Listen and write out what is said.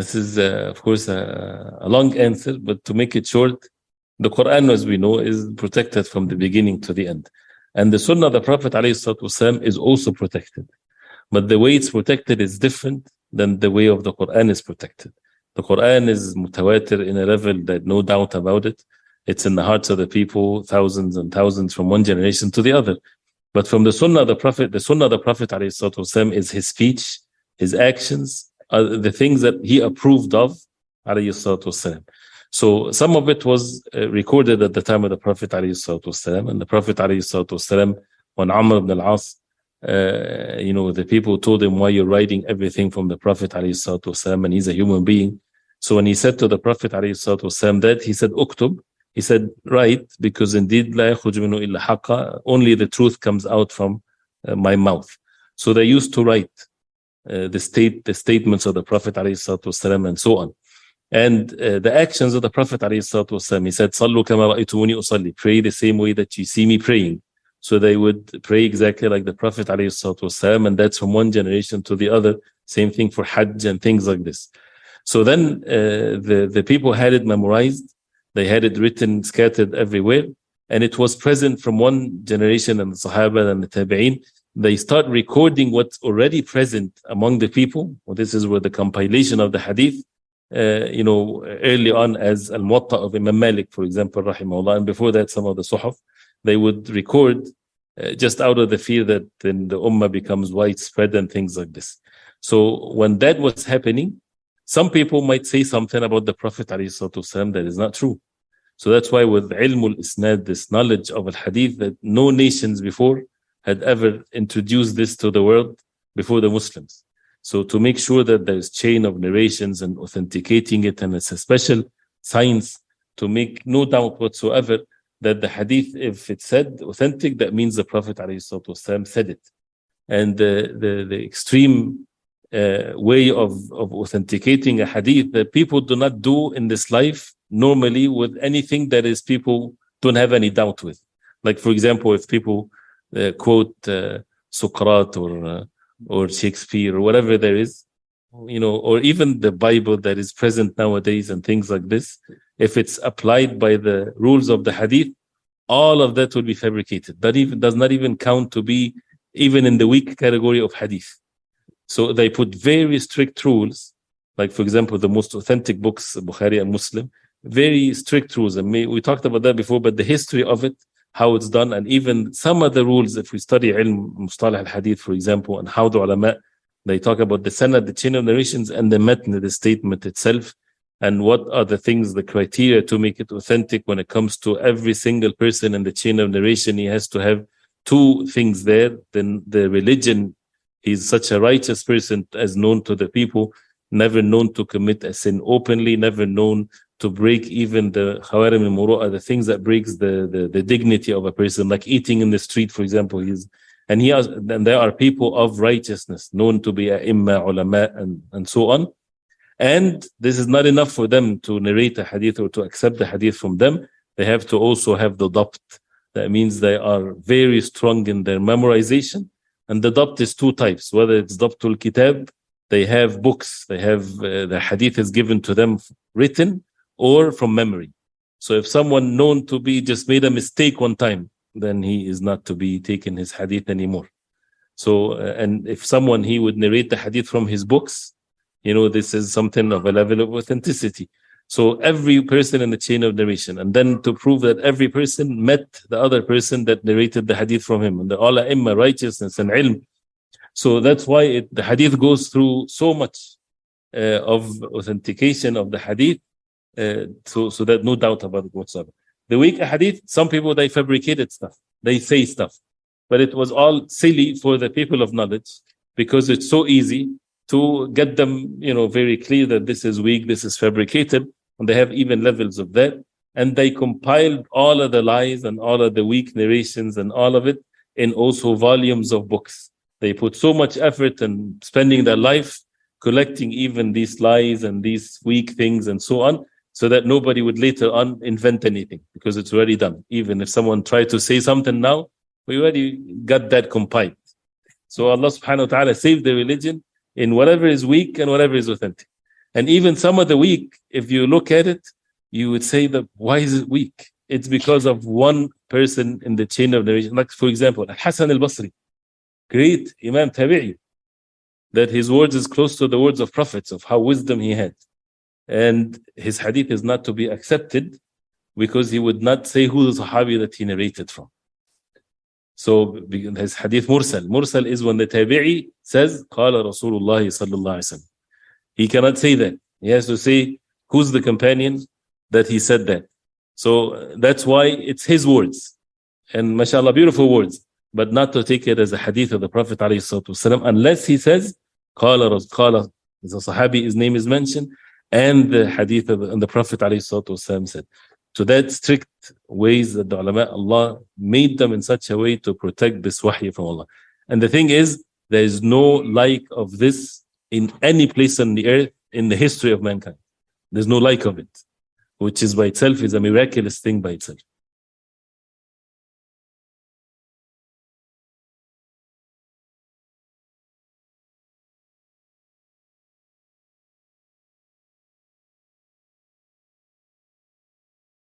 This is, of course, a long answer, but to make it short, the Quran, as we know, is protected from the beginning to the end. And the Sunnah of the Prophet ﷺ is also protected. But the way it's protected is different than the way of the Quran is protected. The Quran is mutawatir in a level that no doubt about it. It's in the hearts of the people, thousands and thousands from one generation to the other. But from the Sunnah of the Prophet ﷺ is his speech, his actions, the things that he approved of ﷺ. So some of it was recorded at the time of the Prophet ﷺ, and the Prophet ﷺ, when Amr ibn al-As, the people told him, why you're writing everything from the Prophet ﷺ, and he's a human being. So when he said to the Prophet ﷺ that, he said, Uktub, he said, write, because indeed, لا يخرج منه إلا حقا, only the truth comes out from my mouth. So they used to write the statements of the Prophet ﷺ and so on. And the actions of the Prophet ﷺ, he said, صَلُّوا كَمَا رَأَيْتُمُونِي أُصَلِّي, pray the same way that you see me praying. So they would pray exactly like the Prophet ﷺ, and that's from one generation to the other. Same thing for Hajj and things like this. So then the people had it memorized. They had it written, scattered everywhere. And it was present from one generation, and the Sahaba and the Tabi'een. They start recording what's already present among the people. Well, this is where the compilation of the hadith, early on as Al-Muwatta of Imam Malik, for example, rahimahullah, and before that some of the Suhaf, they would record just out of the fear that then the Ummah becomes widespread and things like this. So when that was happening, some people might say something about the Prophet ﷺ that is not true. So that's why with ilmul isnad, this knowledge of al-hadith, that no nations before had ever introduced this to the world before the Muslims. So to make sure that there's chain of narrations and authenticating it, and it's a special science to make no doubt whatsoever that the hadith, if it's said authentic, that means the Prophet ﷺ said it. And the extreme way of authenticating a hadith that people do not do in this life normally with anything that is people don't have any doubt with. Like, for example, if people quote Socrates or Shakespeare or whatever there is, or even the Bible that is present nowadays and things like this, if it's applied by the rules of the hadith, all of that will be fabricated. That even does not even count to be even in the weak category of hadith. So they put very strict rules, like, for example, the most authentic books, Bukhari and Muslim, very strict rules. And we talked about that before, but the history of it, how it's done, and even some of the rules, if we study ilm mustalah al-hadith, for example, and how the ulama, they talk about the sanad, the chain of narrations, and the matn, the statement itself, and what are the things, the criteria to make it authentic when it comes to every single person in the chain of narration. He has to have two things there. Then the religion, he's such a righteous person as known to the people, never known to commit a sin openly, never known to break even the khawarim al-muru'ah, the things that breaks the dignity of a person, like eating in the street, for example. And there are people of righteousness known to be ai-imma, ulama, and so on. And this is not enough for them to narrate a hadith or to accept the hadith from them. They have to also have the dabt. That means they are very strong in their memorization. And the dabt is two types, whether it's dabtul kitab, they have books, they have the hadith is given to them written, or from memory. So if someone known to be just made a mistake one time, then he is not to be taken his hadith anymore. So, and if someone, he would narrate the hadith from his books, this is something of a level of authenticity. So every person in the chain of narration, and then to prove that every person met the other person that narrated the hadith from him, and the all ai-imma, righteousness and ilm. So that's why the hadith goes through so much of authentication of the hadith, so that no doubt about it whatsoever. The weak hadith, some people, they fabricated stuff, they say stuff, but it was all silly for the people of knowledge, because it's so easy to get them, very clear that this is weak, this is fabricated, and they have even levels of that. And they compiled all of the lies and all of the weak narrations and all of it in also volumes of books. They put so much effort and spending their life collecting even these lies and these weak things and so on, so that nobody would later on invent anything, because it's already done. Even if someone tried to say something now, we already got that compiled. So Allah subhanahu wa ta'ala saved the religion in whatever is weak and whatever is authentic. And even some of the weak, if you look at it, you would say that why is it weak? It's because of one person in the chain of narration. Like, for example, Hassan al-Basri, great Imam Tabi'i, that his words is close to the words of prophets, of how wisdom he had. And his hadith is not to be accepted because he would not say who the Sahabi that he narrated from. So his hadith mursal. Mursal is when the Tabi'i says, Qala Rasulullah sallallahu alaihi wasallam. He cannot say that. He has to say who's the companion that he said that. So that's why it's his words. And mashallah, beautiful words. But not to take it as a hadith of the Prophet ﷺ, unless he says, Qala, the Sahabi, his name is mentioned, and the hadith of the Prophet ﷺ said. So that strict ways that the ulama, Allah made them in such a way to protect this wahy from Allah. And the thing is, there is no like of this in any place on the earth in the history of mankind. There's no like of it, which is by itself is a miraculous thing by itself.